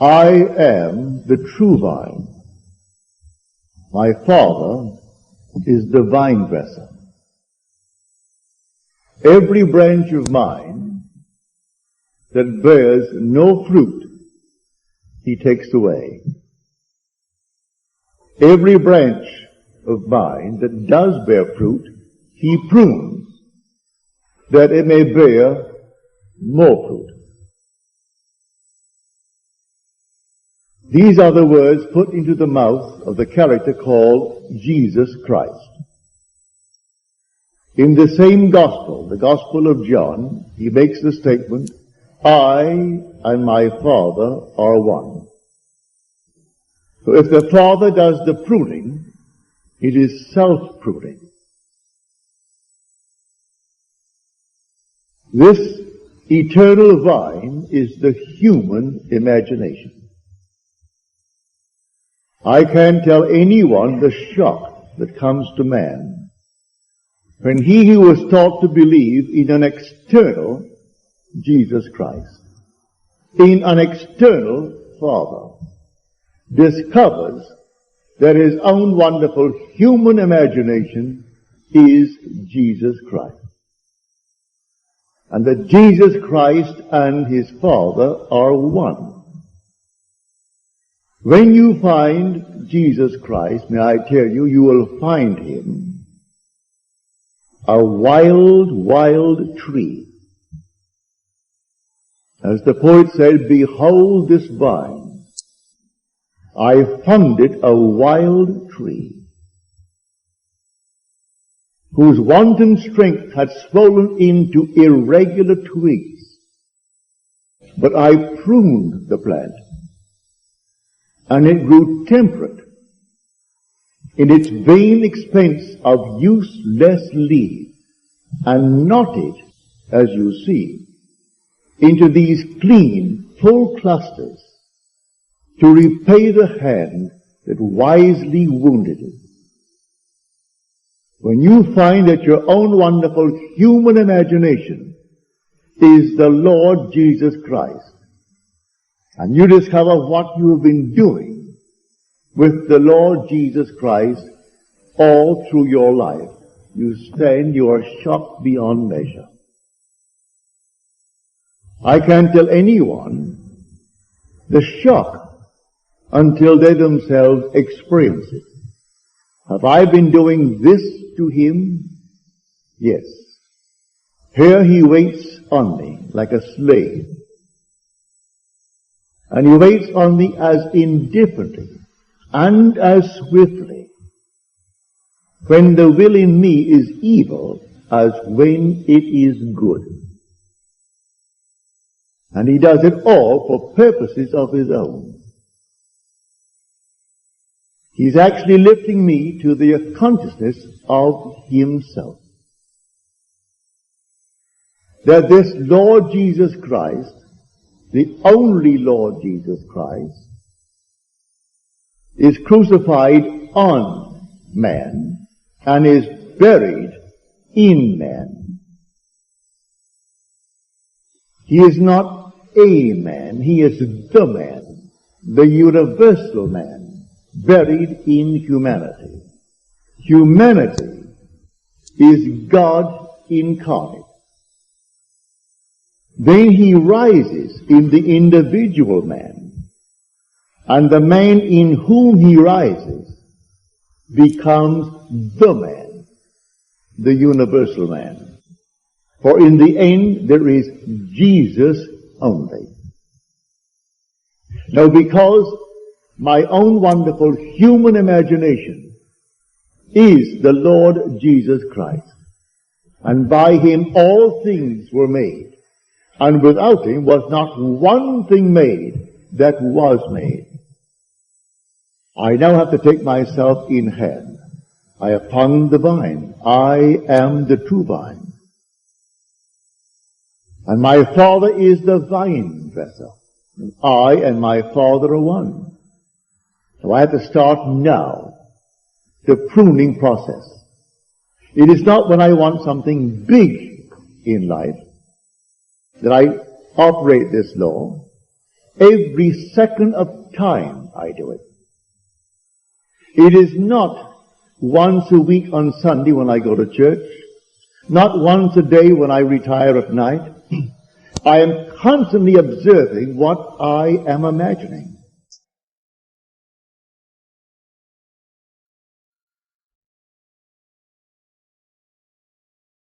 I am the true vine. My Father is the vine dresser. Every branch of mine that bears no fruit, he takes away. Every branch of mine that does bear fruit, he prunes, that it may bear more fruit. These are the words put into the mouth of the character called Jesus Christ. In the same gospel, the Gospel of John, he makes the statement, I and my Father are one. So if the Father does the pruning, it is self-pruning. This eternal vine is the human imagination. I can't tell anyone the shock that comes to man when he who was taught to believe in an external Jesus Christ, in an external Father, discovers that his own wonderful human imagination is Jesus Christ. And that Jesus Christ and his Father are one. When you find Jesus Christ, may I tell you, you will find him a wild, wild tree. As the poet said, behold this vine. I found it a wild tree, whose wanton strength had swollen into irregular twigs. But I pruned the plant, and it grew temperate in its vain expense of useless leaves, and knotted, as you see, into these clean, full clusters, to repay the hand that wisely wounded it. When you find that your own wonderful human imagination is the Lord Jesus Christ, and you discover what you have been doing with the Lord Jesus Christ all through your life, you are shocked beyond measure. I can't tell anyone the shock until they themselves experience it. Have I been doing this to him? Yes. Here he waits on me like a slave. And he waits on me as indifferently and as swiftly when the will in me is evil as when it is good. And he does it all for purposes of his own. He's actually lifting me to the consciousness of himself. That this Lord Jesus Christ, the only Lord Jesus Christ, is crucified on man and is buried in man. He is not a man, he is the man, the universal man, buried in humanity. Humanity is God incarnate. Then he rises in the individual man, and the man in whom he rises becomes the man, the universal man. For in the end there is Jesus only. Now because my own wonderful human imagination is the Lord Jesus Christ, and by him all things were made, and without him was not one thing made that was made. I now have to take myself in hand. I upon the vine. I am the true vine. And my Father is the vine dresser. And I and my Father are one. So I have to start now the pruning process. It is not when I want something big in life that I operate this law. Every second of time I do it. It is not once a week on Sunday when I go to church, not once a day when I retire at night. I am constantly observing what I am imagining.